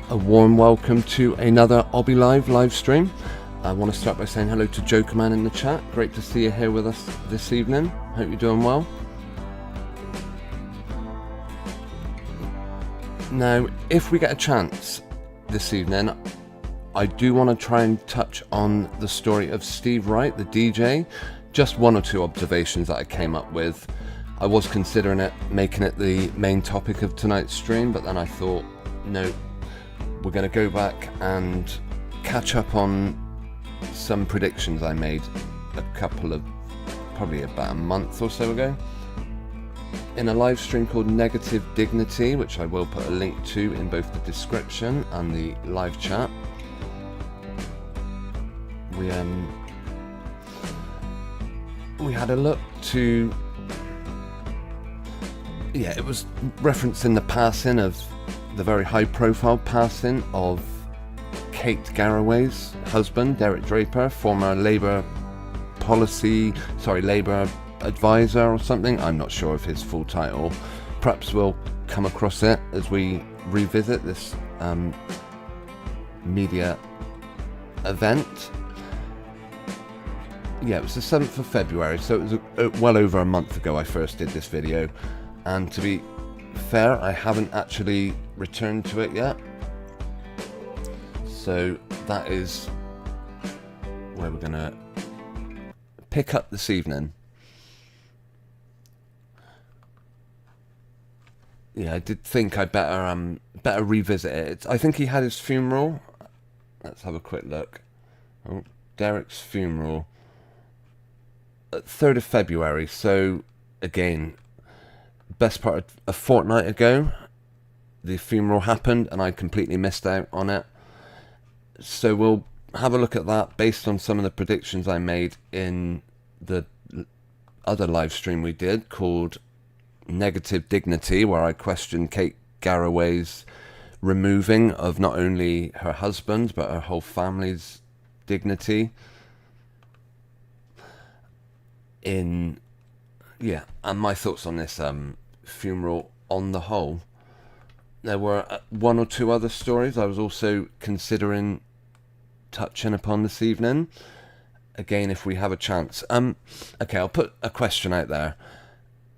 A warm welcome to another Obby live stream. I want to start by saying hello to Jokerman in the chat. Great to see you here with us this evening. Hope you're doing well. Now, if we get a chance this evening, I do want to try and touch on the story of Steve Wright, the DJ. Just one or two observations that I came up with. I was considering making it the main topic of tonight's stream, but then I thought, no, we're going to go back and catch up on some predictions I made probably about a month or so ago, in a live stream called Negative Dignity, which I will put a link to in both the description and the live chat. We had a look to, it was referencing the passing of the very high-profile passing of Kate Garraway's husband, Derek Draper, former Labour advisor or something. I'm not sure of his full title. Perhaps we'll come across it as we revisit this media event. Yeah, it was the 7th of February, so it was well over a month ago I first did this video, and to be fair, I haven't actually returned to it yet, so that is where we're gonna pick up this evening. Yeah, I did think I'd better revisit it. I think he had his funeral. Let's have a quick look. Oh, Derek's funeral, 3rd of February, so again, best part of a fortnight ago, the funeral happened and I completely missed out on it. So we'll have a look at that based on some of the predictions I made in the other live stream we did called Negative Dignity, where I questioned Kate Garraway's removing of not only her husband but her whole family's dignity and my thoughts on this funeral on the whole. There were one or two other stories I was also considering touching upon this evening, again if we have a chance. Okay, I'll put a question out there.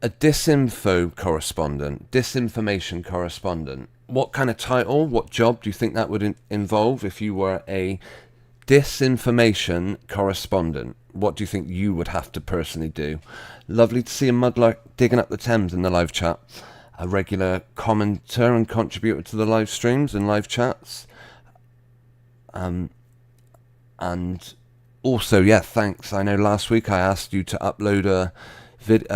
A disinformation correspondent, what kind of title, what job do you think that would involve if you were a disinformation correspondent? What do you think you would have to personally do? Lovely to see a mudlark digging up the Thames in the live chat. A regular commenter and contributor to the live streams and live chats. And also, thanks. I know last week I asked you to upload a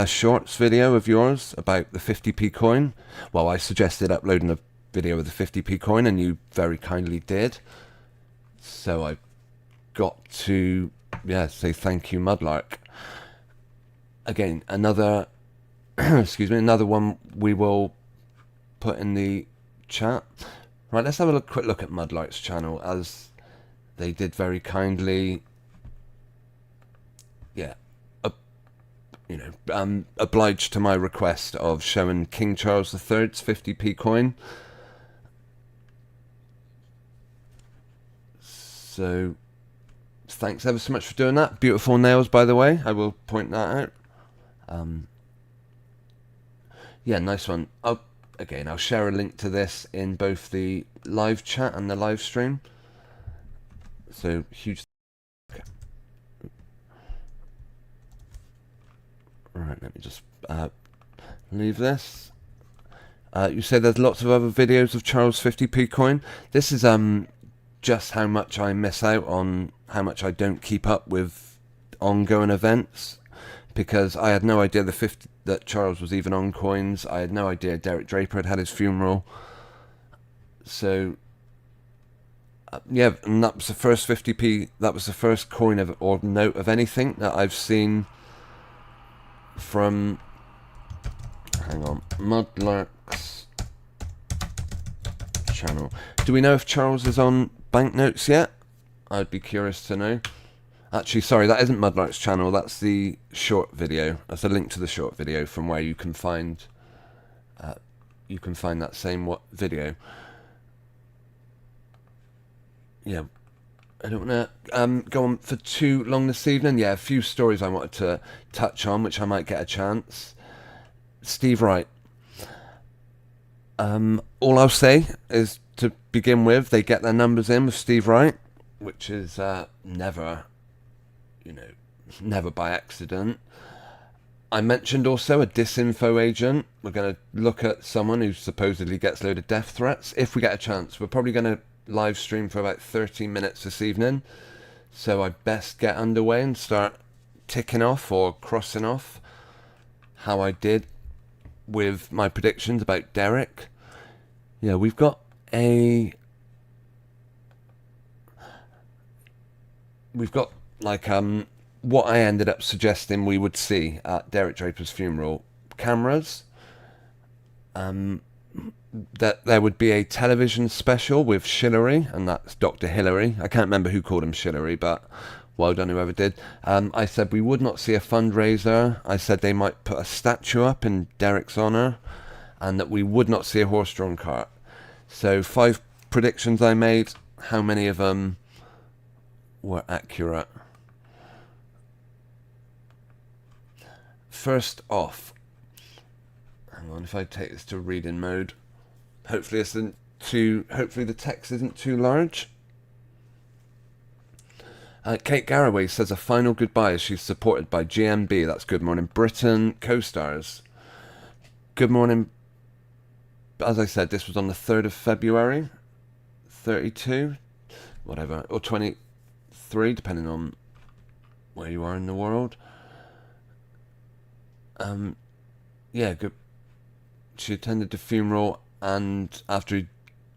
shorts video of yours about the 50p coin. Well, I suggested uploading a video of the 50p coin and you very kindly did. So I got to say thank you, Mudlark. Again, another another one we will put in the chat. Right, let's have a quick look at Mudlark's channel, as they did very kindly obliged to my request of showing King Charles III's 50p coin. So thanks ever so much for doing that. Beautiful nails, by the way. I will point that out. Nice one. I'll share a link to this in both the live chat and the live stream. So huge. Okay. Right, let me just leave this. You say there's lots of other videos of Charles 50p coin. This is just how much I miss out on, how much I don't keep up with ongoing events, because I had no idea that Charles was even on coins. I had no idea Derek Draper had his funeral. So and that was the first 50p, that was the first coin or note of anything that I've seen from, hang on, Mudlark's channel. Do we know if Charles is on banknotes yet? I'd be curious to know. Actually, sorry, that isn't Mudlark's channel, that's the short video. That's a link to the short video from where you can find that same video. yeah, I don't want to go on for too long this evening. Yeah, a few stories I wanted to touch on, which I might get a chance. Steve Wright. All I'll say is, to begin with, they get their numbers in with Steve Wright, which is never, never by accident. I mentioned also a disinfo agent. We're going to look at someone who supposedly gets a load of death threats. If we get a chance, we're probably going to live stream for about 30 minutes this evening. So I best get underway and start ticking off or crossing off how I did with my predictions about Derek. Yeah, we've got like what I ended up suggesting we would see at Derek Draper's funeral. Cameras. That there would be a television special with Shillery, and that's Dr. Hillary. I can't remember who called him Shillery, but well done whoever did. I said we would not see a fundraiser. I said they might put a statue up in Derek's honour, and that we would not see a horse-drawn cart. So 5 predictions I made. How many of them were accurate? First off, hang on, if I take this to reading mode, hopefully the text isn't too large. Kate Garraway says a final goodbye as she's supported by GMB. That's Good Morning Britain co-stars. Good morning. As I said, this was on the 3rd of February, 32, whatever, or 23, depending on where you are in the world. Yeah, good. She attended the funeral, and after he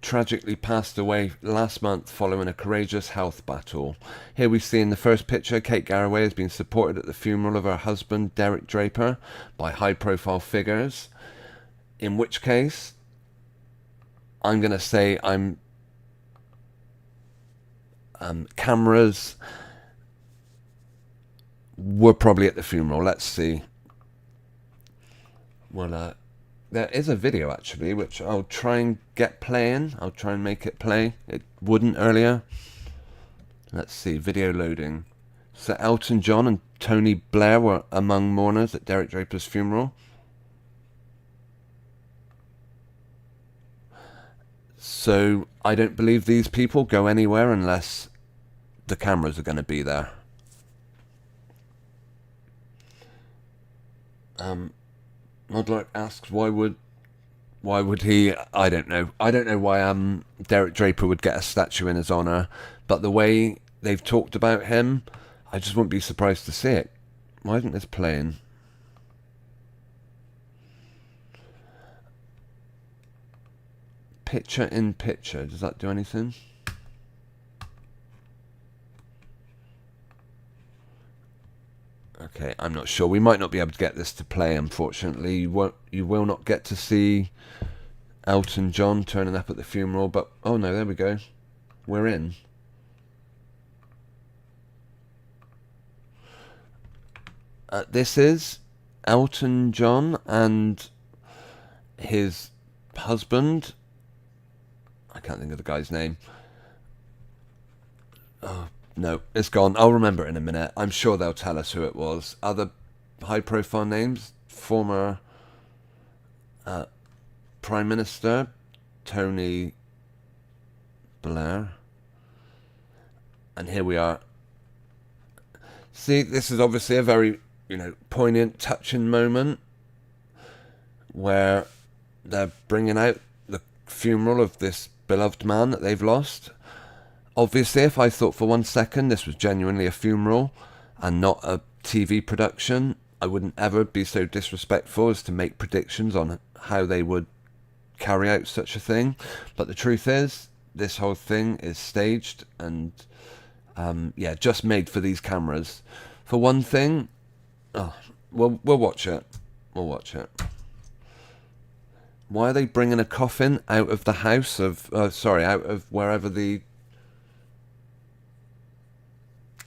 tragically passed away last month following a courageous health battle. Here we see in the first picture, Kate Garraway has been supported at the funeral of her husband, Derek Draper, by high-profile figures. In which case, I'm going to say cameras were probably at the funeral. Let's see. Well, there is a video, actually, which I'll try and get playing. I'll try and make it play. It wouldn't earlier. Let's see. Video loading. So Elton John and Tony Blair were among mourners at Derek Draper's funeral. So I don't believe these people go anywhere unless the cameras are going to be there. Modlark asks, why would he? I don't know. I don't know why Derek Draper would get a statue in his honour, but the way they've talked about him, I just wouldn't be surprised to see it. Why isn't this playing? Picture in picture. Does that do anything? Okay, I'm not sure. We might not be able to get this to play, unfortunately. You will not get to see Elton John turning up at the funeral, but oh no, there we go. We're in. This is Elton John and his husband. I can't think of the guy's name. Oh, no, it's gone. I'll remember it in a minute. I'm sure they'll tell us who it was. Other high-profile names: former Prime Minister Tony Blair. And here we are. See, this is obviously a very, poignant, touching moment where they're bringing out the funeral of this beloved man that they've lost. Obviously, if I thought for 1 second this was genuinely a funeral and not a TV production, I wouldn't ever be so disrespectful as to make predictions on how they would carry out such a thing. But the truth is, this whole thing is staged and, just made for these cameras. For one thing, we'll watch it. We'll watch it. Why are they bringing a coffin out of the house of... out of wherever the...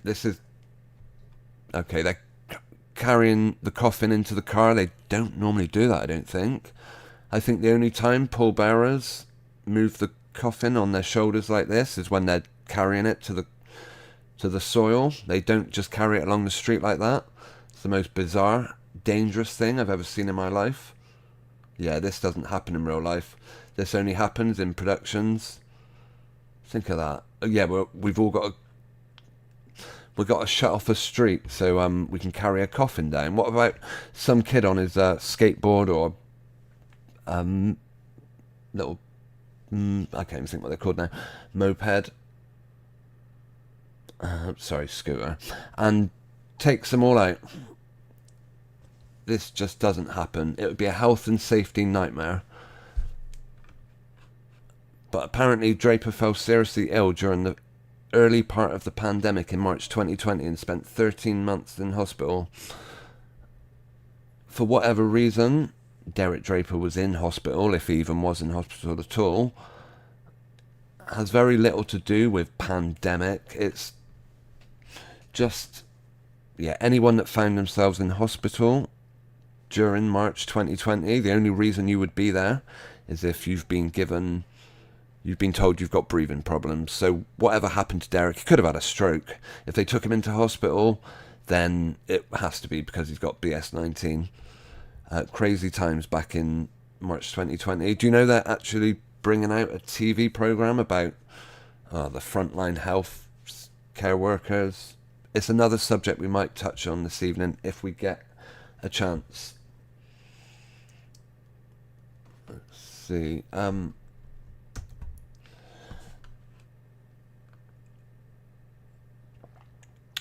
This is... Okay, they're carrying the coffin into the car. They don't normally do that, I don't think. I think the only time pallbearers move the coffin on their shoulders like this is when they're carrying it to the soil. They don't just carry it along the street like that. It's the most bizarre, dangerous thing I've ever seen in my life. Yeah, this doesn't happen in real life. This only happens in productions. Think of that. Yeah, we've got to shut off a street so we can carry a coffin down. What about some kid on his skateboard or little I can't even think what they're called now, moped, scooter, and takes them all out? This just doesn't happen. It would be a health and safety nightmare. But apparently Draper fell seriously ill during the early part of the pandemic in March 2020 and spent 13 months in hospital. For whatever reason, Derek Draper was in hospital, if he even was in hospital at all. Has very little to do with pandemic. It's just, anyone that found themselves in hospital during March 2020, the only reason you would be there is if you've been told you've got breathing problems. So whatever happened to Derek, he could have had a stroke. If they took him into hospital, then it has to be because he's got BS19. Crazy times back in March 2020. Do you know they're actually bringing out a TV program about the frontline health care workers? It's another subject we might touch on this evening if we get a chance. Let's see.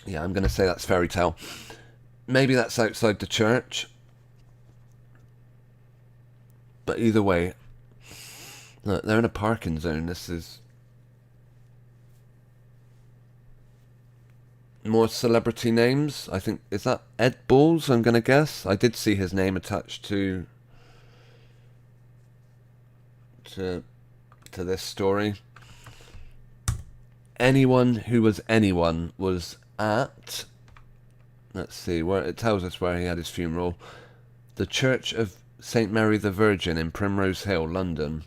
Yeah, I'm going to say that's fairy tale. Maybe that's outside the church. But either way, look, they're in a parking zone. This is more celebrity names. I think, is that Ed Balls, I'm going to guess? I did see his name attached to this story. Anyone who was anyone was at, let's see, where it tells us where he had his funeral. The Church of St. Mary the Virgin in Primrose Hill, London.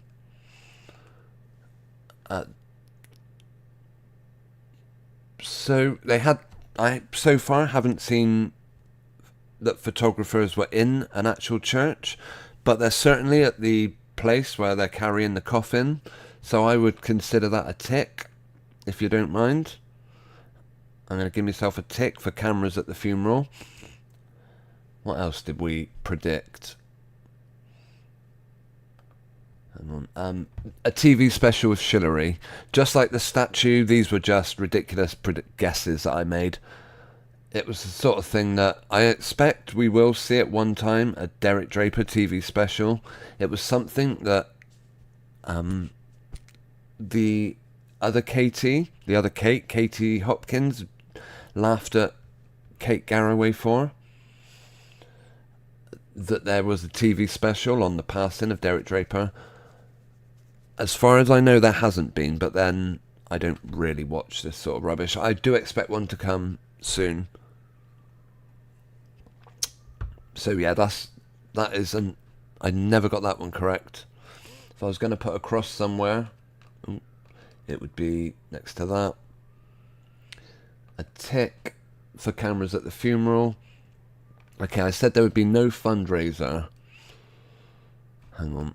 So they had, I so far haven't seen that photographers were in an actual church, but they're certainly at the place where they're carrying the coffin. So I would consider that a tick, if you don't mind. I'm going to give myself a tick for cameras at the funeral. What else did we predict? Hang on. A TV special with Shillery. Just like the statue, these were just ridiculous guesses that I made. It was the sort of thing that I expect we will see at one time, a Derek Draper TV special. It was something that the other Katie Hopkins, laughed at Kate Garraway for. That there was a TV special on the passing of Derek Draper. As far as I know, there hasn't been, but then I don't really watch this sort of rubbish. I do expect one to come soon. So yeah, that is I never got that one correct. If I was going to put a cross somewhere, it would be next to that. A tick for cameras at the funeral. Okay, I said there would be no fundraiser. Hang on.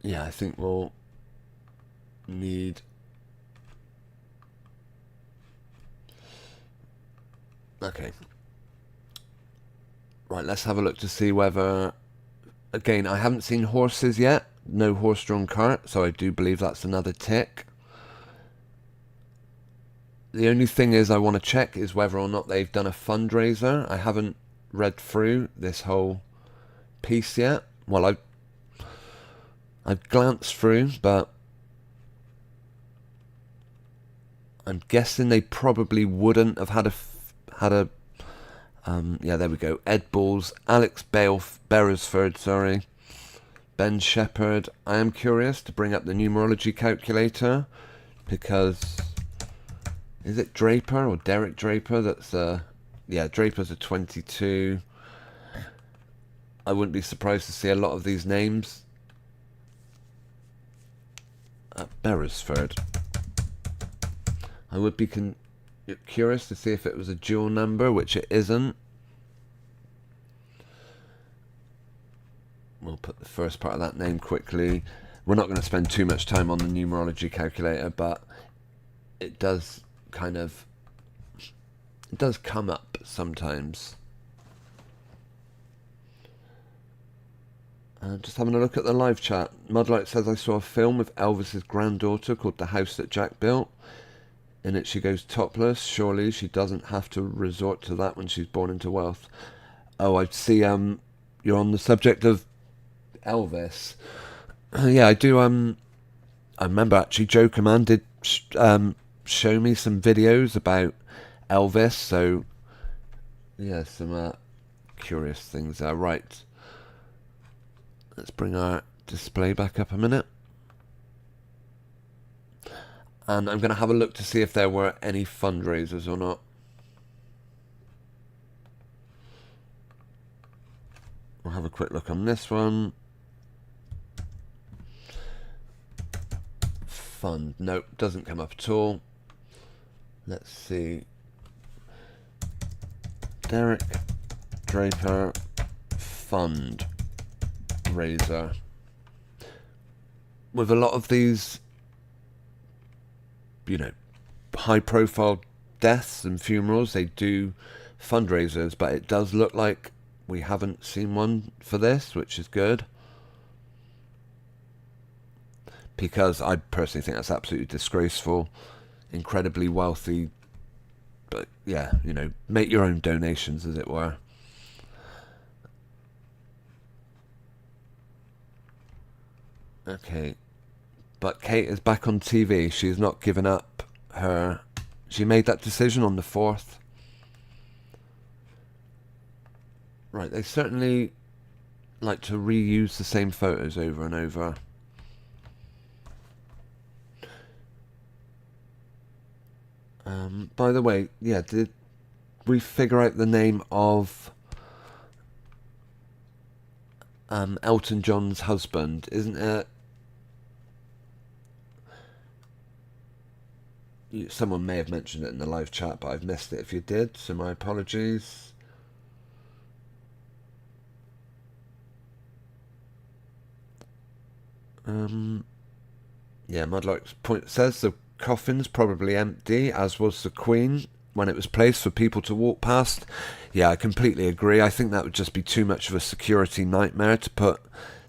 Yeah, I think we'll need... Okay. Right, let's have a look to see whether... Again, I haven't seen horses yet. No horse-drawn cart, so I do believe that's another tick. The only thing is I want to check is whether or not they've done a fundraiser. I haven't read through this whole piece yet. Well, I've glanced through, but I'm guessing they probably wouldn't have had a yeah, there we go. Ed Balls, Alex Beresford, sorry. Ben Shepherd. I am curious to bring up the numerology calculator because is it Draper or Derek Draper? That's yeah, Draper's a 22. I wouldn't be surprised to see a lot of these names at Beresford. I would be curious to see if it was a dual number, which it isn't. We'll put the first part of that name quickly. We're not going to spend too much time on the numerology calculator, but it does kind of, it does come up sometimes. Just having a look at the live chat. Mudlight says, I saw a film with Elvis's granddaughter called The House That Jack Built. In it she goes topless. Surely she doesn't have to resort to that when she's born into wealth. Oh, I see you're on the subject of Elvis. Yeah, I do. I remember actually Joe Command did show me some videos about Elvis. So yeah, some curious things there. Right, let's bring our display back up a minute, and I'm going to have a look to see if there were any fundraisers or not. We'll have a quick look on this one. Fund. Nope, doesn't come up at all. Let's see. Derek Draper fund raiser. With a lot of these, you know, high profile deaths and funerals, they do fundraisers, but it does look like we haven't seen one for this, which is good. Because I personally think that's absolutely disgraceful. Incredibly wealthy. But yeah, you know, make your own donations, as it were. Okay. But Kate is back on TV. She's not given up her... She made that decision on the 4th. Right, they certainly like to reuse the same photos over and over. By the way, yeah, did we figure out the name of Elton John's husband? Isn't it? Someone may have mentioned it in the live chat, but I've missed it if you did, so my apologies. Yeah, Mudlark's point says the coffin's probably empty, as was the Queen when it was placed for people to walk past. Yeah, I completely agree. I think that would just be too much of a security nightmare to put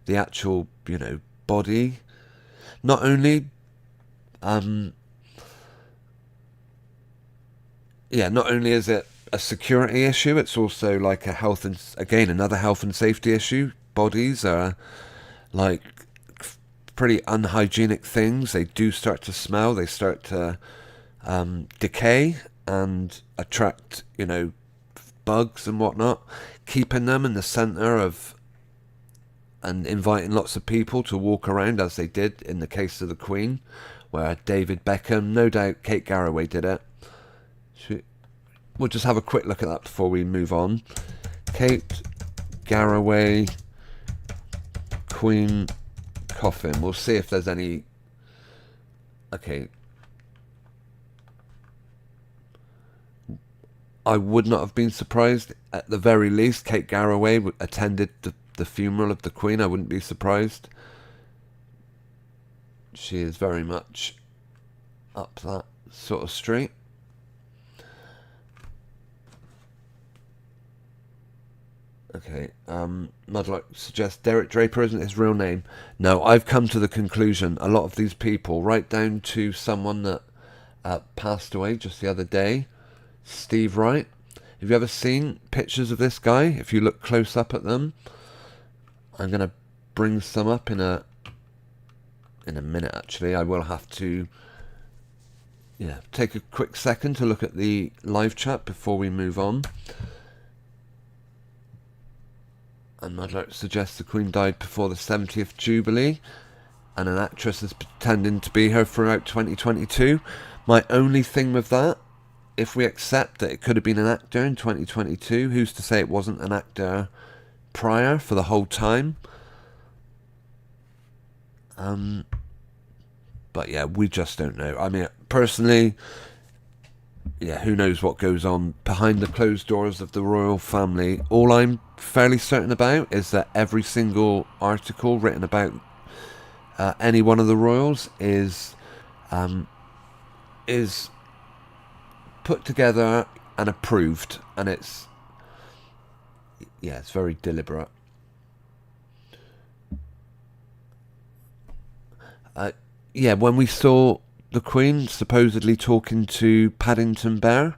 the actual, you know, body. Not only, yeah, not only is it a security issue, it's also like a health and, again, another health and safety issue. Bodies are like pretty unhygienic things. They do start to smell. They start to decay and attract, you know, bugs and whatnot. Keeping them in the centre of and inviting lots of people to walk around, as they did in the case of the Queen, where David Beckham, no doubt Kate Garraway did it. We'll just have a quick look at that before we move on. Kate Garraway Queen coffin. We'll see if there's any... Okay. I would not have been surprised. At the very least, Kate Garraway attended the funeral of the Queen. I wouldn't be surprised. She is very much up that sort of street. Okay, Mudlark suggests Derek Draper isn't his real name. No, I've come to the conclusion, a lot of these people, right down to someone that passed away just the other day, Steve Wright. Have you ever seen pictures of this guy? If you look close up at them, I'm going to bring some up in a minute, actually. I will have to take a quick second to look at the live chat before we move on. And Mudlark suggests the Queen died before the 70th Jubilee, and an actress is pretending to be her throughout 2022. My only thing with that, if we accept that it could have been an actor in 2022, who's to say it wasn't an actor prior for the whole time. But yeah, we just don't know. I mean, personally, yeah, who knows what goes on behind the closed doors of the royal family. All I'm fairly certain about is that every single article written about any one of the royals is put together and approved, and it's very deliberate. When we saw the Queen supposedly talking to Paddington Bear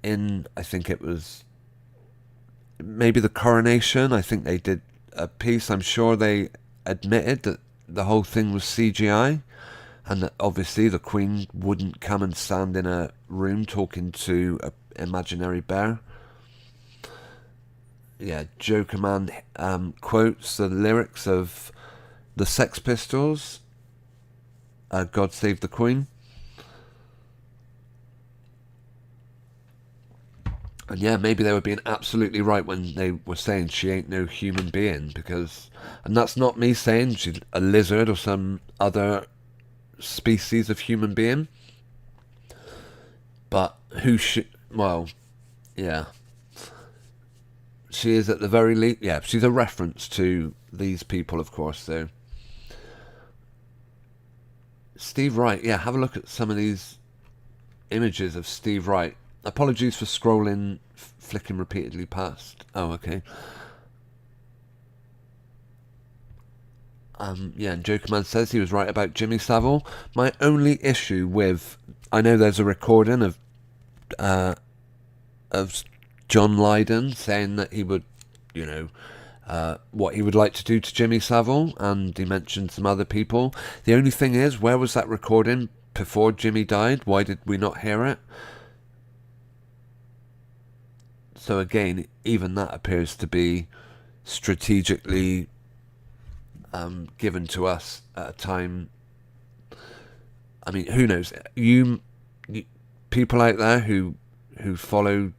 in, I think it was maybe the coronation, I think they did a piece. I'm sure they admitted that the whole thing was CGI, and that obviously the Queen wouldn't come and stand in a room talking to an imaginary bear. Yeah, Jokerman quotes the lyrics of the Sex Pistols, God Save the Queen. And yeah, maybe they were being absolutely right when they were saying she ain't no human being, and that's not me saying she's a lizard or some other species of human being. But she is at the very least, she's a reference to these people, of course, so. Steve Wright, have a look at some of these images of Steve Wright. Apologies for scrolling, flicking repeatedly past. Oh, okay. And Jokerman says he was right about Jimmy Savile. My only issue with, I know there's a recording of John Lydon saying that he would, what he would like to do to Jimmy Savile, and he mentioned some other people. The only thing is, where was that recording before Jimmy died? Why did we not hear it? So again, even that appears to be strategically given to us at a time. I mean, who knows? You people out there who follow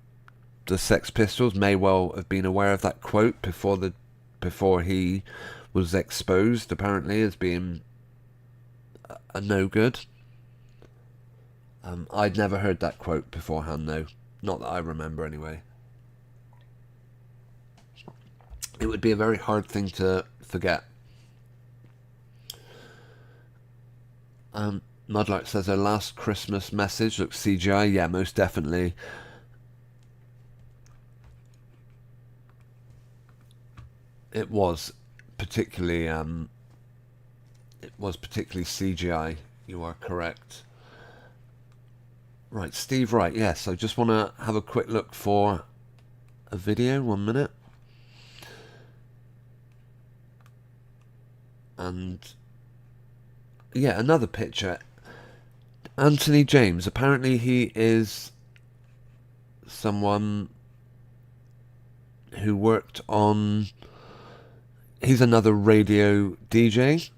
the Sex Pistols may well have been aware of that quote before he was exposed, apparently, as being a no good. I'd never heard that quote beforehand, though. Not that I remember, anyway. It would be a very hard thing to forget. Mudlark says her last Christmas message looks CGI. Yeah, most definitely. It was particularly CGI. You are correct. Right, Steve Wright. Yes, I just want to have a quick look for a video. 1 minute. And another picture. Anthony James. Apparently he is someone who worked on... He's another radio DJ.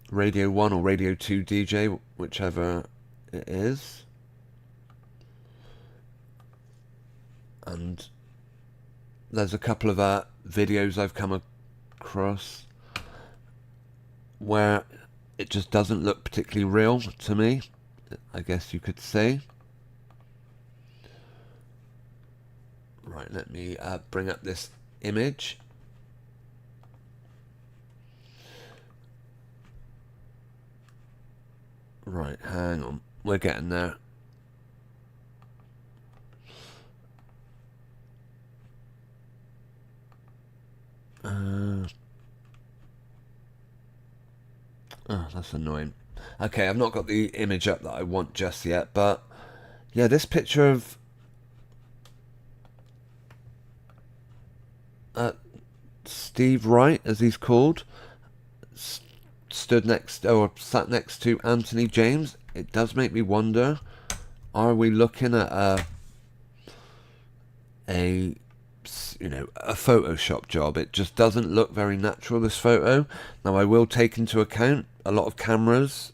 Radio 1 or Radio 2 DJ, whichever it is. And there's a couple of videos I've come across where it just doesn't look particularly real to me, I guess you could say. Right, let me bring up this image. Right, hang on. We're getting there. Oh, that's annoying. Okay, I've not got the image up that I want just yet, but yeah, this picture of Steve Wright, as he's called, sat next to Anthony James. It does make me wonder, are we looking at a Photoshop job? It just doesn't look very natural, this photo. Now, I will take into account a lot of cameras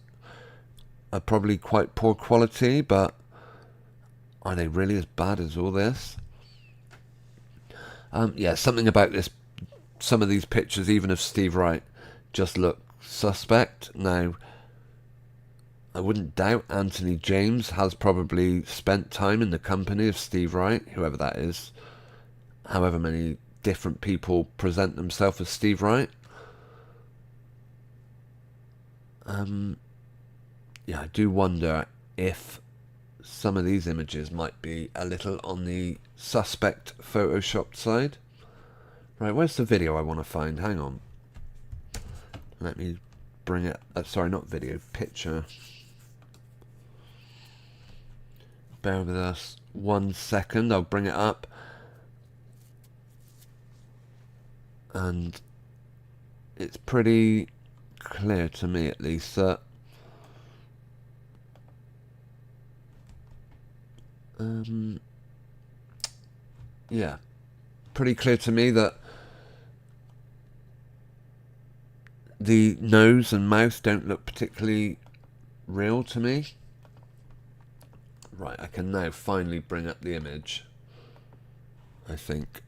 are probably quite poor quality, but are they really as bad as all this? Yeah, something about this. Some of these pictures, even of Steve Wright, just look suspect. Now, I wouldn't doubt Anthony James has probably spent time in the company of Steve Wright, whoever that is. However many different people present themselves as Steve Wright. Yeah, I do wonder if some of these images might be a little on the suspect photoshopped side. Right, where's the video I want to find? Hang on. Let me bring it... sorry, not video, picture. Bear with us 1 second, I'll bring it up. And it's pretty clear to me, at least, that yeah, pretty clear to me that the nose and mouth don't look particularly real to me. Right, I can now finally bring up the image, I think.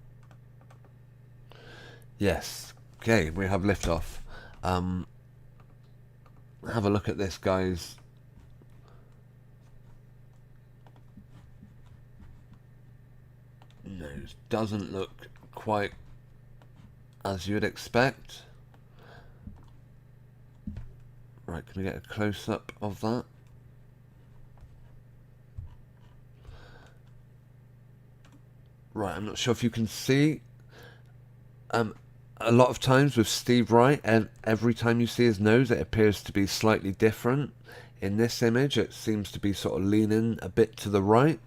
Yes, okay, we have liftoff. Have a look at this, guys. Nose doesn't look quite as you'd expect. Right, can we get a close-up of that? Right, I'm not sure if you can see. A lot of times with Steve Wright, and every time you see his nose, it appears to be slightly different. In this image, it seems to be sort of leaning a bit to the right.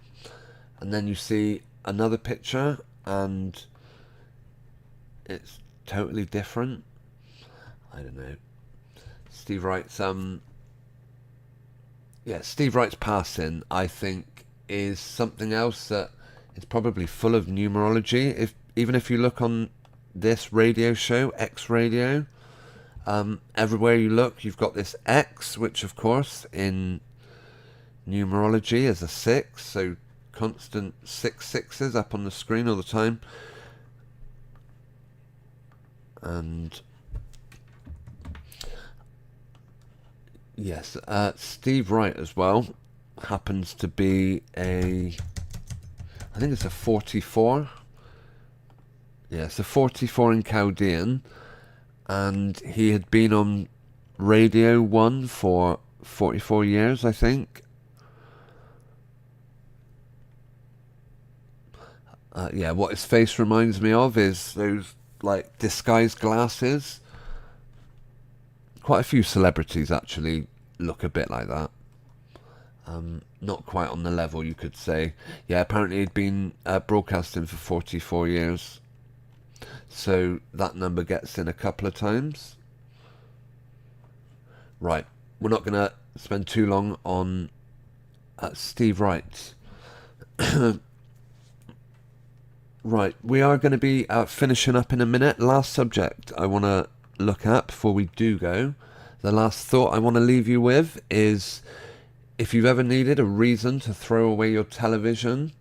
And then you see another picture, and it's totally different. I don't know. Steve Wright's Steve Wright's passing, I think, is something else that is probably full of numerology. Even if you look on this radio show, X Radio, everywhere you look, you've got this X, which of course in numerology is a 6, so constant 6 sixes up on the screen all the time. And yes, Steve Wright as well happens to be I think it's a 44. Yeah, it's a 44 in Chaldean, and he had been on Radio 1 for 44 years, I think. Yeah, what his face reminds me of is those, like, disguised glasses. Quite a few celebrities actually look a bit like that. Not quite on the level, you could say. Yeah, apparently he'd been broadcasting for 44 years. So that number gets in a couple of times. Right, we're not going to spend too long on Steve Wright. Right, we are going to be finishing up in a minute. Last subject I want to look at before we do go. The last thought I want to leave you with is, if you've ever needed a reason to throw away your television,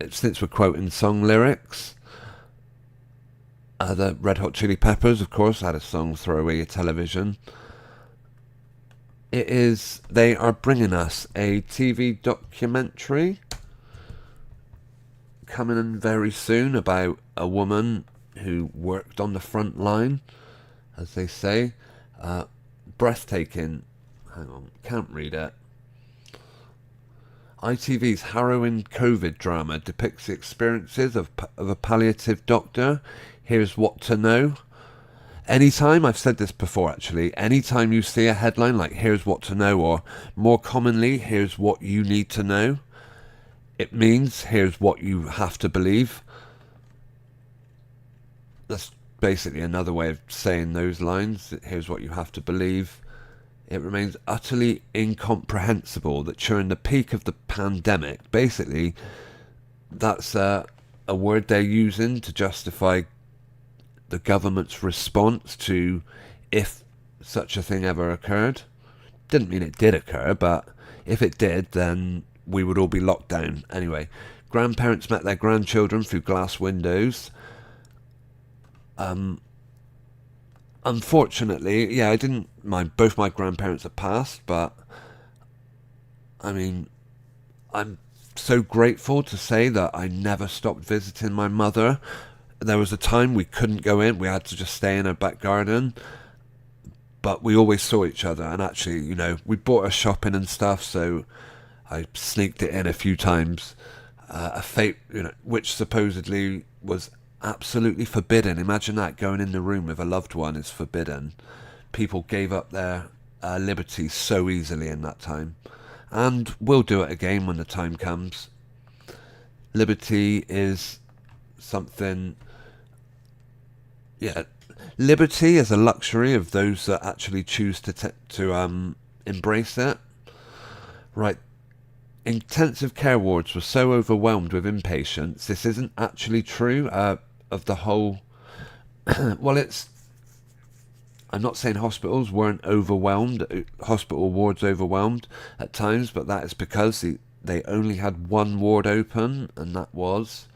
since we're quoting song lyrics, the Red Hot Chili Peppers, of course, had a song, Throw Away Your Television. They are bringing us a TV documentary coming in very soon about a woman who worked on the front line, as they say. Breathtaking. Hang on, can't read it. ITV's harrowing COVID drama depicts the experiences of a palliative doctor. Here's what to know. Anytime, I've said this before actually, anytime you see a headline like here's what to know, or more commonly, here's what you need to know, it means here's what you have to believe. That's basically another way of saying those lines. Here's what you have to believe. It remains utterly incomprehensible that during the peak of the pandemic, basically, that's a word they're using to justify the government's response to if such a thing ever occurred. Didn't mean it did occur, but if it did, then we would all be locked down. Anyway, grandparents met their grandchildren through glass windows. Unfortunately, yeah, I didn't mind. Both my grandparents have passed, but I mean, I'm so grateful to say that I never stopped visiting my mother. There was a time we couldn't go in; we had to just stay in her back garden. But we always saw each other, and actually, you know, we bought her shopping and stuff, so I sneaked it in a few times. A fate, you know, which supposedly was absolutely forbidden. Imagine that, going in the room with a loved one is forbidden. People gave up their liberties so easily in that time, and we'll do it again when the time comes. Liberty is something, yeah. Liberty is a luxury of those that actually choose to embrace it. Right. Intensive care wards were so overwhelmed with inpatients. This isn't actually true of the whole. Well, it's. I'm not saying hospitals weren't overwhelmed, hospital wards overwhelmed at times, but that is because they only had one ward open, and that was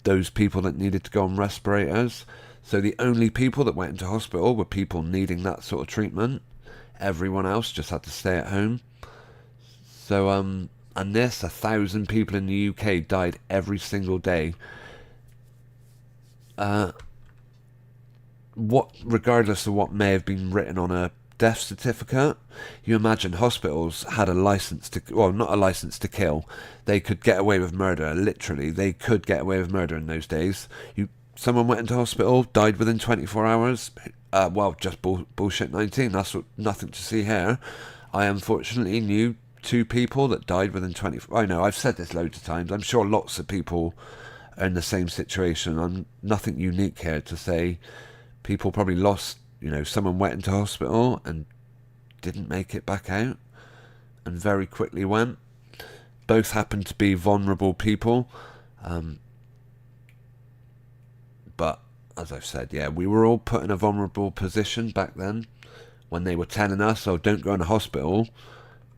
those people that needed to go on respirators. So the only people that went into hospital were people needing that sort of treatment. Everyone else just had to stay at home. So, and 1,000 people in the UK died every single day. Regardless of what may have been written on a death certificate, you imagine hospitals had a license to, well, not a license to kill. They could get away with murder. Literally, they could get away with murder in those days. Someone went into hospital, died within 24 hours. Well, just bullshit 19. That's nothing to see here. I unfortunately knew 2 people that died within 24. I know, I've said this loads of times. I'm sure lots of people are in the same situation. I'm nothing unique here to say people probably lost, you know, someone went into hospital and didn't make it back out and very quickly went. Both happened to be vulnerable people. But as I've said, yeah, we were all put in a vulnerable position back then when they were telling us, oh, don't go in the hospital,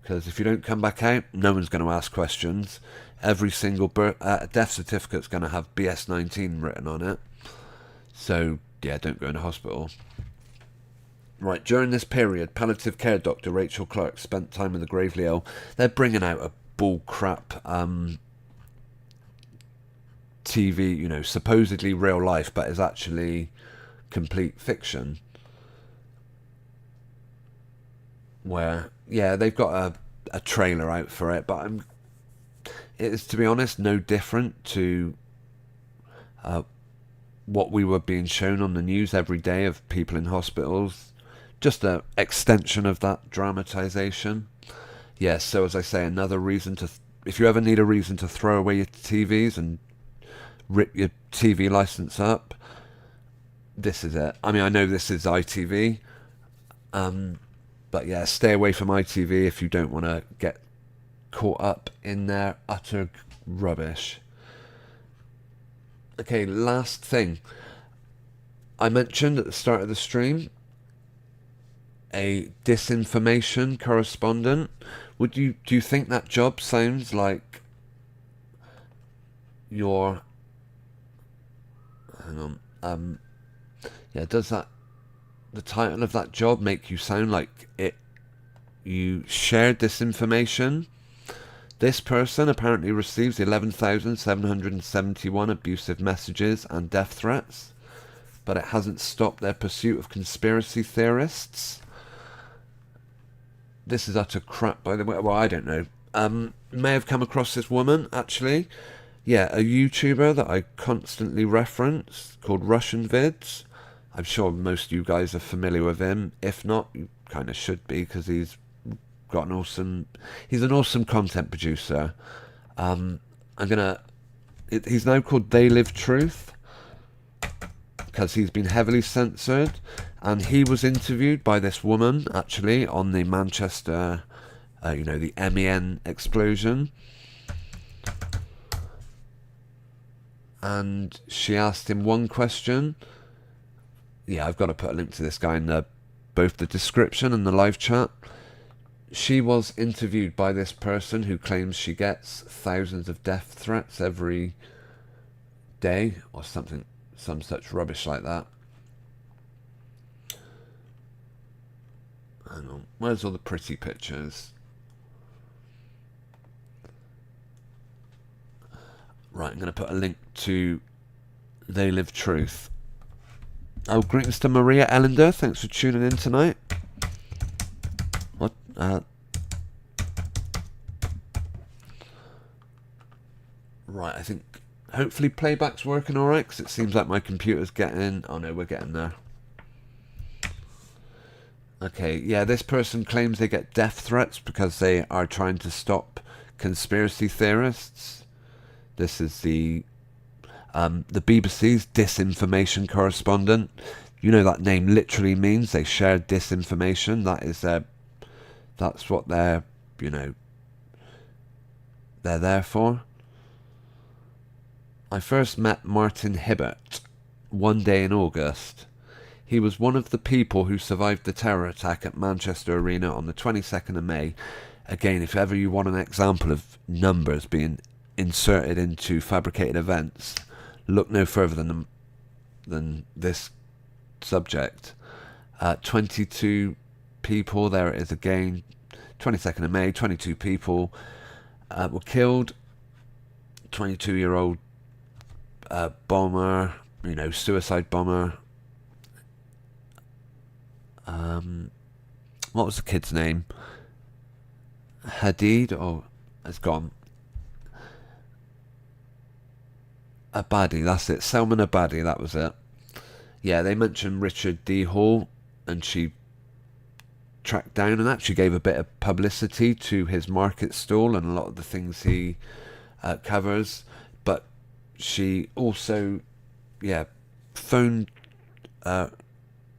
because if you don't come back out, no one's going to ask questions. Every single death certificate's going to have BS19 written on it. So, yeah, don't go in the hospital. Right, during this period, palliative care doctor Rachel Clark spent time with the gravely ill. They're bringing out a bull crap TV, you know, supposedly real life, but is actually complete fiction. Where, yeah, they've got a trailer out for it, but it is, to be honest, no different to what we were being shown on the news every day of people in hospitals. Just an extension of that dramatization. Yes, so as I say, another reason to, if you ever need a reason to throw away your TVs and rip your TV license up, this is it. I mean, I know this is ITV, but yeah, stay away from ITV if you don't want to get caught up in their utter rubbish. Okay, last thing. I mentioned at the start of the stream a disinformation correspondent. Do you think that job sounds like your... Hang on. Yeah, does the title of that job make you sound like you shared this information? This person apparently receives 11,771 abusive messages and death threats, but it hasn't stopped their pursuit of conspiracy theorists. This is utter crap, by the way. Well, I don't know. May have come across this woman, actually. Yeah, a YouTuber that I constantly reference called Russian Vids. I'm sure most of you guys are familiar with him. If not, you kind of should be, because he's an awesome content producer. He's now called They Live Truth, because he's been heavily censored, and he was interviewed by this woman actually on the Manchester, the MEN explosion, and she asked him one question. Yeah, I've got to put a link to this guy in both the description and the live chat. she was interviewed by this person who claims she gets thousands of death threats every day or something, some such rubbish like that. Hang on, where's all the pretty pictures? Right, I'm going to put a link to They Live Truth. Oh, greetings to Maria Ellender. Thanks for tuning in tonight. What? Right, I think hopefully playback's working alright, because it seems like my computer's getting... Oh no, we're getting there. Okay, yeah, this person claims they get death threats because they are trying to stop conspiracy theorists. This is the BBC's disinformation correspondent. You know that name literally means they share disinformation. That is that's what they're there for. I first met Martin Hibbert one day in August. He was one of the people who survived the terror attack at Manchester Arena on the 22nd of May. Again, if ever you want an example of numbers being inserted into fabricated events, look no further than this subject. 22 people, there it is again, 22nd of May, 22 people were killed. 22-year-old bomber, suicide bomber. What was the kid's name? Hadid? Oh, it's gone. Abadi, that's it. Salman Abadi, that was it. Yeah, they mentioned Richard D. Hall, and she tracked down and actually gave a bit of publicity to his market stall and a lot of the things he covers. But she also, phoned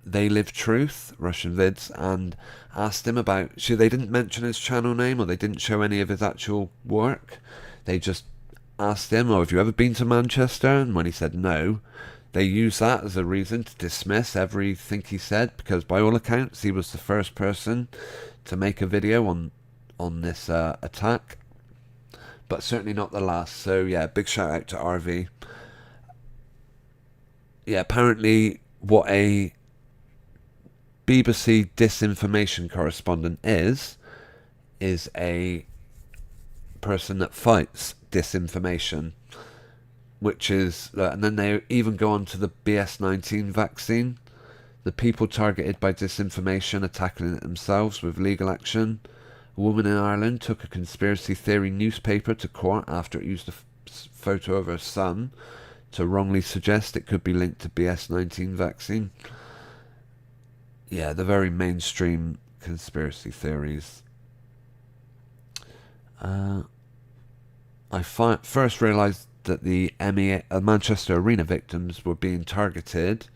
They Live Truth, Russian Vids, and asked him about... They didn't mention his channel name, or they didn't show any of his actual work. They just asked him, have you ever been to Manchester? And when he said no, they used that as a reason to dismiss everything he said, because by all accounts he was the first person to make a video on this attack, but certainly not the last. So yeah, big shout out to RV. Yeah, apparently what a BBC disinformation correspondent is a person that fights disinformation, which is, and then they even go on to the BS19 vaccine. The people targeted by disinformation are tackling it themselves with legal action. A woman in Ireland took a conspiracy theory newspaper to court after it used a photo of her son to wrongly suggest it could be linked to BS19 vaccine. Yeah, the very mainstream conspiracy theories. I first realised that the Manchester Arena victims were being targeted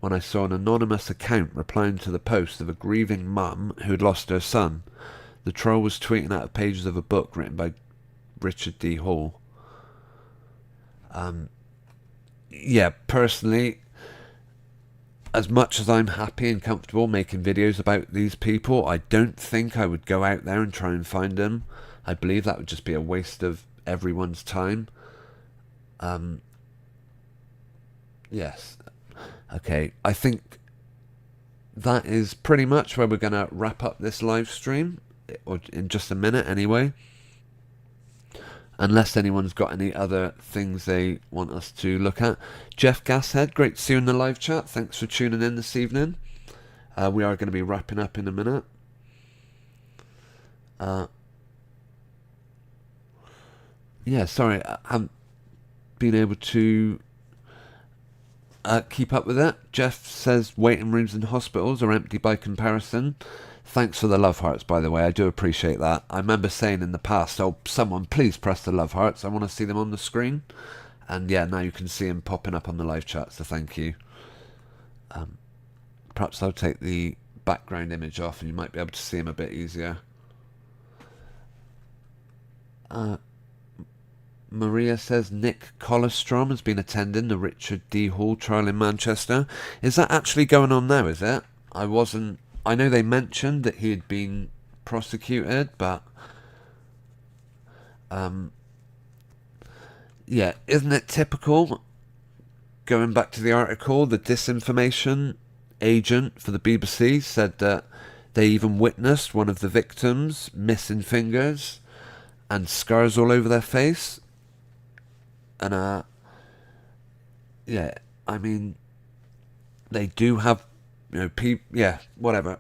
when I saw an anonymous account replying to the post of a grieving mum who had lost her son. The troll was tweeting out pages of a book written by Richard D. Hall. Yeah, personally, as much as I'm happy and comfortable making videos about these people, I don't think I would go out there and try and find them. I believe that would just be a waste of everyone's time. Yes. Okay, I think that is pretty much where we're going to wrap up this live stream, or in just a minute anyway. Unless anyone's got any other things they want us to look at. Jeff Gashead, great to see you in the live chat. Thanks for tuning in this evening. We are going to be wrapping up in a minute. Yeah, sorry, I haven't been able to keep up with it. Jeff says waiting rooms in hospitals are empty by comparison. Thanks for the love hearts, by the way. I do appreciate that. I remember saying in the past, someone please press the love hearts. I want to see them on the screen. And yeah, now you can see them popping up on the live chat, so thank you. Perhaps I'll take the background image off and you might be able to see them a bit easier. Maria says Nick Colostrom has been attending the Richard D. Hall trial in Manchester. Is that actually going on now, is it? I know they mentioned that he had been prosecuted, but yeah, isn't it typical? Going back to the article, the disinformation agent for the BBC said that they even witnessed one of the victims missing fingers and scars all over their face. And yeah, I mean, they do have, yeah, whatever.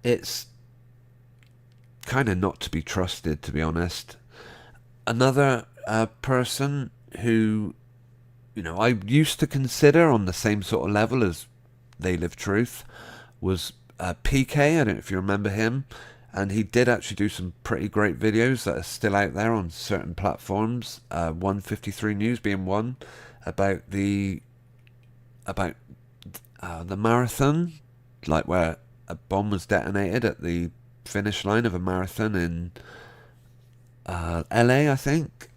It's kind of not to be trusted, to be honest. Another person who, I used to consider on the same sort of level as They Live Truth was PK. I don't know if you remember him. And he did actually do some pretty great videos that are still out there on certain platforms. 153 News being one, about the marathon, like where a bomb was detonated at the finish line of a marathon in LA, I think.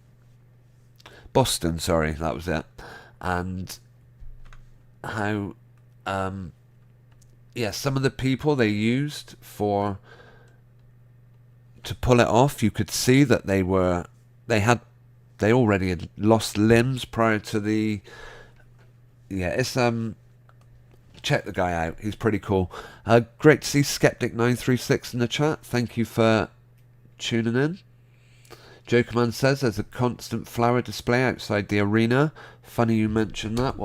Boston, sorry, that was it. And how, some of the people they used to pull it off, you could see that they already had lost limbs prior to the. Yeah, it's check the guy out. He's pretty cool. Great to see Skeptic936 in the chat. Thank you for tuning in. Jokerman says there's a constant flower display outside the arena. Funny you mentioned that.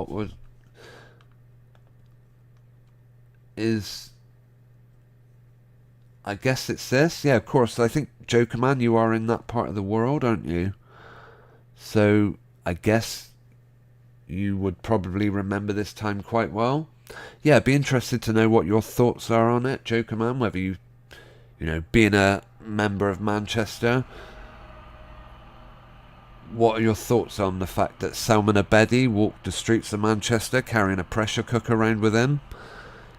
I guess it's this. Yeah, of course. I think, Jokerman, you are in that part of the world, aren't you? So I guess you would probably remember this time quite well. Yeah, be interested to know what your thoughts are on it, Jokerman, whether you being a member of Manchester, what are your thoughts on the fact that Salman Abedi walked the streets of Manchester carrying a pressure cooker around with him?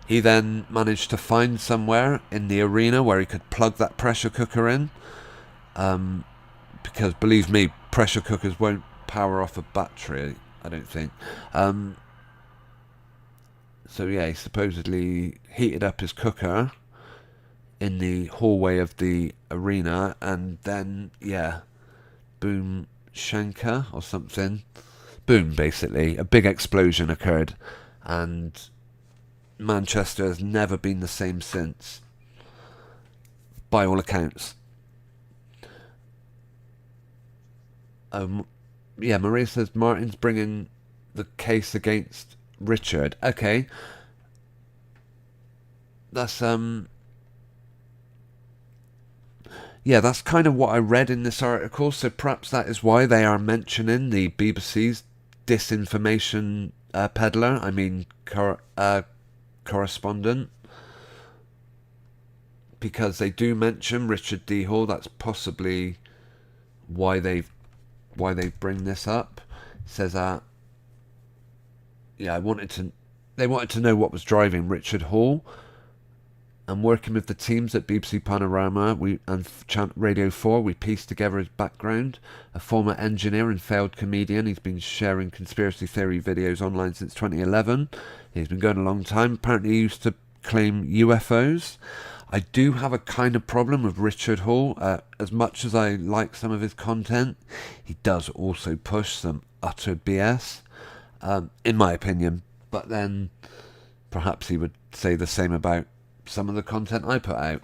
He then managed to find somewhere in the arena where he could plug that pressure cooker in. Because, believe me, pressure cookers won't power off a battery, I don't think. So yeah, he supposedly heated up his cooker in the hallway of the arena, and then, yeah, boom, Shanka or something. Boom, basically. A big explosion occurred, and Manchester has never been the same since, by all accounts. Yeah, Maria says Martin's bringing the case against Richard. Okay. That's yeah, that's kind of what I read in this article, so perhaps that is why they are mentioning the BBC's disinformation peddler, correspondent, because they do mention Richard D. Hall. That's possibly why they bring this up. It says yeah, they wanted to know what was driving Richard Hall. And working with the teams at BBC Panorama and Radio 4, we pieced together his background. A former engineer and failed comedian, he's been sharing conspiracy theory videos online since 2011. He's been going a long time. Apparently he used to claim UFOs. I do have a kind of problem with Richard Hall. As much as I like some of his content, he does also push some utter BS, in my opinion. But then perhaps he would say the same about some of the content I put out.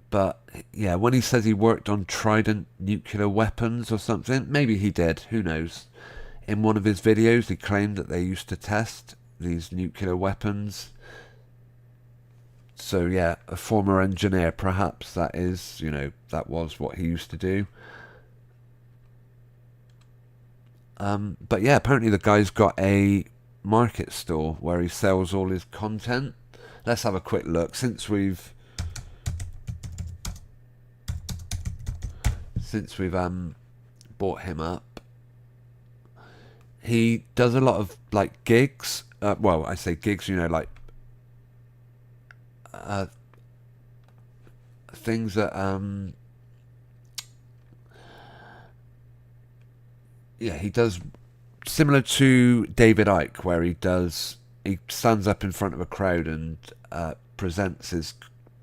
But yeah, when he says he worked on Trident nuclear weapons or something, maybe he did, who knows. In one of his videos he claimed that they used to test these nuclear weapons. So yeah, a former engineer, perhaps that is, that was what he used to do. But yeah, apparently the guy's got a market store where he sells all his content. Let's have a quick look. Since we've bought him up, he does a lot of like gigs. Well, I say gigs, like things that he does similar to David Icke, where he stands up in front of a crowd and presents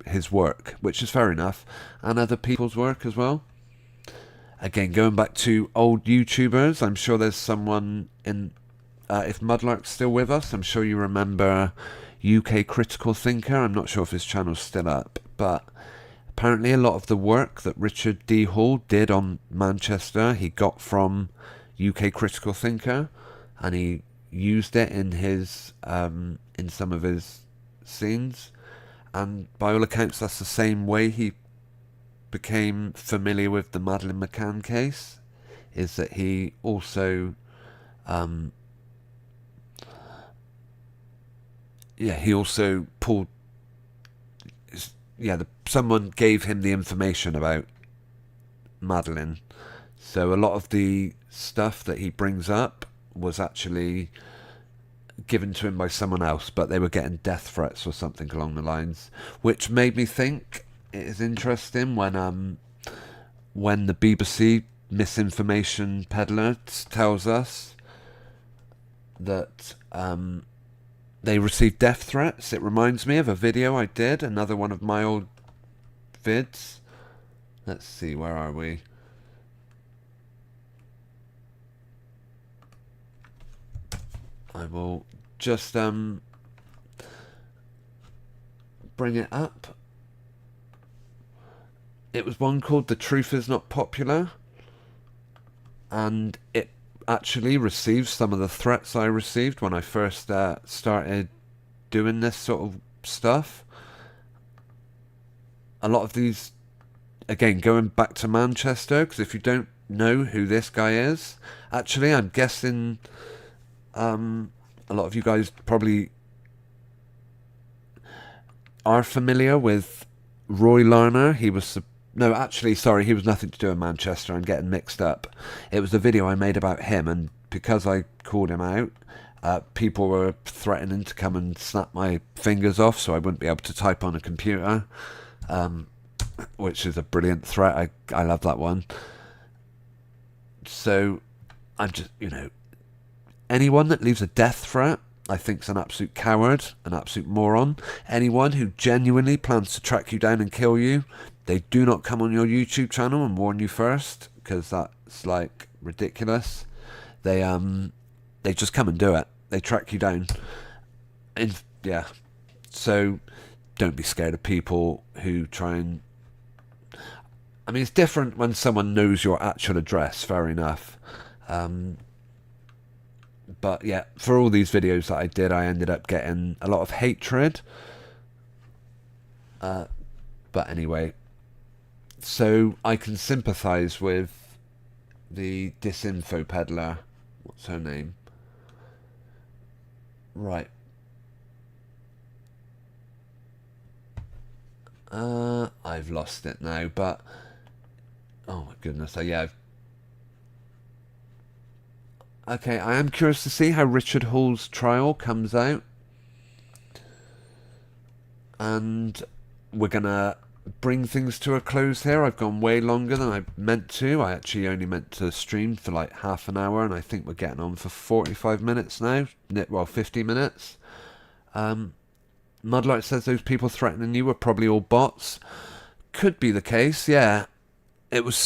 his work, which is fair enough, and other people's work as well. Again, going back to old YouTubers, I'm sure there's someone in, if Mudlark's still with us, I'm sure you remember UK Critical Thinker. I'm not sure if his channel's still up, but apparently a lot of the work that Richard D. Hall did on Manchester, he got from UK Critical Thinker, and he used it in his in some of his scenes, and by all accounts that's the same way he became familiar with the Madeleine McCann case, is that he also he also pulled, someone gave him the information about Madeleine, so a lot of the stuff that he brings up was actually given to him by someone else, but they were getting death threats or something along the lines, which made me think it is interesting when the BBC misinformation peddler tells us that they received death threats. It reminds me of a video I did, another one of my old vids. Let's see, where are we? I will just bring it up. It was one called "The Truth Is Not Popular," and it actually received some of the threats I received when I first started doing this sort of stuff. A lot of these, again, going back to Manchester, because if you don't know who this guy is, actually I'm guessing a lot of you guys probably are familiar with Roy Larner. He was no, actually, sorry, he was nothing to do in Manchester. I'm getting mixed up. It was a video I made about him, and because I called him out, people were threatening to come and snap my fingers off so I wouldn't be able to type on a computer, which is a brilliant threat. I love that one. So I'm just, anyone that leaves a death threat, I think, is an absolute coward, an absolute moron. Anyone who genuinely plans to track you down and kill you, they do not come on your YouTube channel and warn you first, because that's like ridiculous. They just come and do it. They track you down. And yeah, so don't be scared of people who try and. I mean, it's different when someone knows your actual address. Fair enough. But yeah, for all these videos that I did, I ended up getting a lot of hatred. But anyway, so I can sympathise with the disinfo peddler. What's her name? Right. I've lost it now, but oh my goodness, yeah. Okay, I am curious to see how Richard Hall's trial comes out. And we're going to bring things to a close here. I've gone way longer than I meant to. I actually only meant to stream for like half an hour, and I think we're getting on for 45 minutes now. Well, 50 minutes. Mudlight says those people threatening you were probably all bots. Could be the case, yeah. It was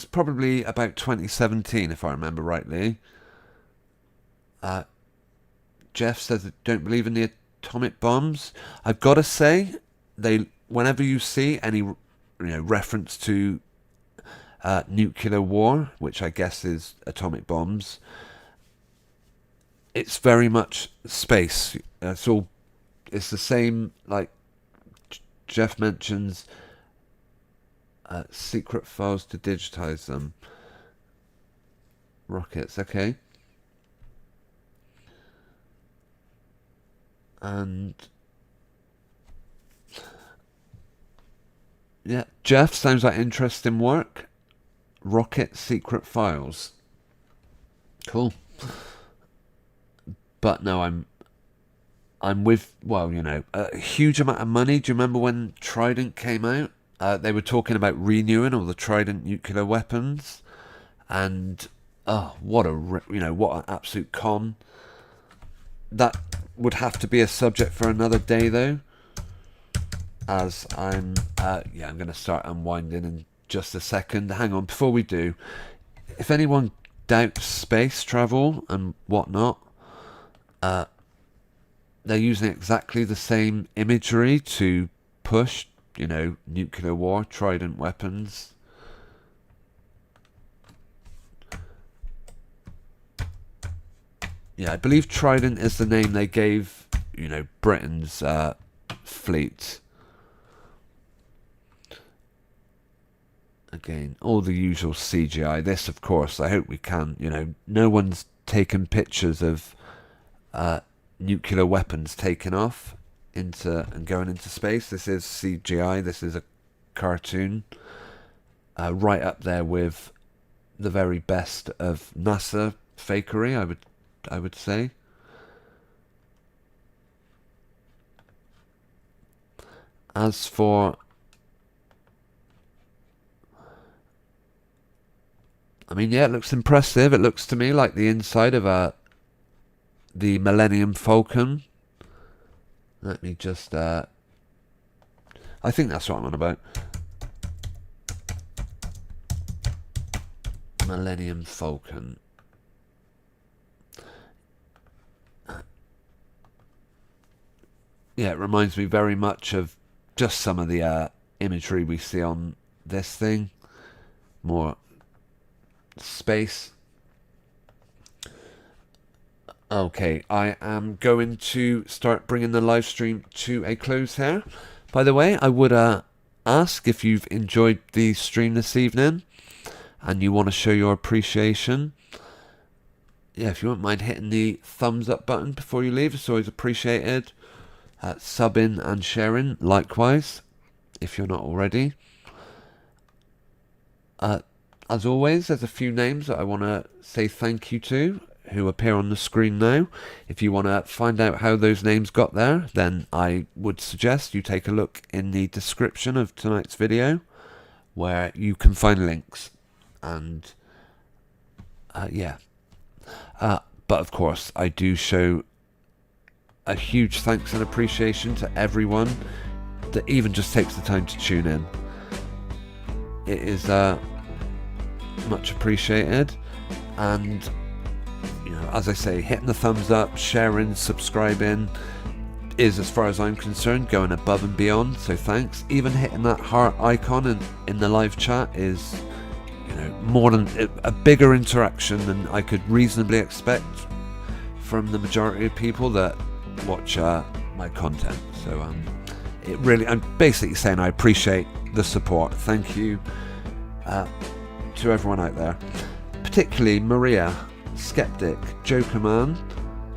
probably about 2017, if I remember rightly. Jeff says that don't believe in the atomic bombs. I've got to say, whenever you see any reference to nuclear war, which I guess is atomic bombs, it's very much space. It's the same, like Jeff mentions. Secret files to digitize them. Rockets, okay. And yeah, Jeff, sounds like interesting work. Rocket secret files. Cool. But no, I'm with, well, a huge amount of money. Do you remember when Trident came out? They were talking about renewing all the Trident nuclear weapons, and what an absolute con. That would have to be a subject for another day, though. as I'm I'm going to start unwinding in just a second. Hang on, before we do, if anyone doubts space travel and whatnot, they're using exactly the same imagery to push, nuclear war, Trident weapons. Yeah, I believe Trident is the name they gave, Britain's fleet. Again, all the usual CGI. This, of course, I hope we can, no one's taken pictures of nuclear weapons taken off and going into space. This is CGI. This is a cartoon. Right up there with the very best of NASA fakery, I would say. As for it looks impressive. It looks to me like the inside of the Millennium Falcon. Let me just I think that's what I'm on about. Millennium Falcon. Yeah, it reminds me very much of just some of the imagery we see on this thing. More space. Okay, I am going to start bringing the live stream to a close here. By the way, I would ask if you've enjoyed the stream this evening and you want to show your appreciation. Yeah, if you wouldn't mind hitting the thumbs up button before you leave, it's always appreciated. Subbing and sharing, likewise, if you're not already. As always, there's a few names that I want to say thank you to, who appear on the screen now. If you want to find out how those names got there, then I would suggest you take a look in the description of tonight's video, where you can find links. And but of course, I do show a huge thanks and appreciation to everyone that even just takes the time to tune in. It is much appreciated, and as I say, hitting the thumbs up, sharing, subscribing is, as far as I'm concerned, going above and beyond, so thanks. Even hitting that heart icon in the live chat is more than a bigger interaction than I could reasonably expect from the majority of people that watch my content. So I'm basically saying I appreciate the support. Thank you to everyone out there, particularly Maria, Skeptic, Joker Man,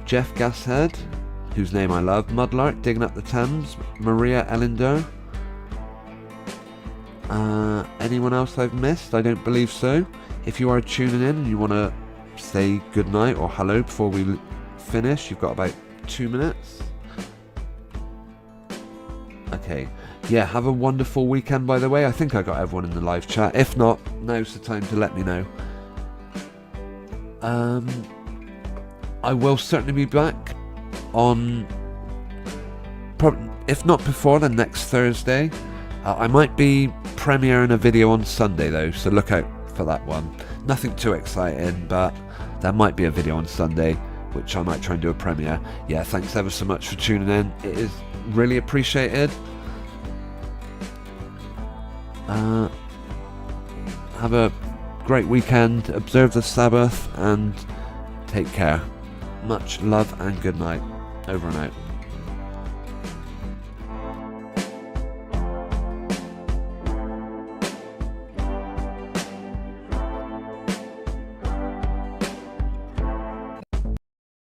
Jeff Gashead, whose name I love, Mudlark, Digging Up the Thames, Maria Ellender. Anyone else I've missed? I don't believe so. If you are tuning in and you want to say goodnight or hello before we finish, you've got about 2 minutes. Okay. Yeah, have a wonderful weekend, by the way. I think I got everyone in the live chat. If not, now's the time to let me know. I will certainly be back on, if not before, then next Thursday. I might be premiering a video on Sunday though, so look out for that one. Nothing too exciting, but there might be a video on Sunday, which I might try and do a premiere. Yeah, thanks ever so much for tuning in. It is really appreciated. Have a great weekend, observe the Sabbath, and take care. Much love and good night. Over and out.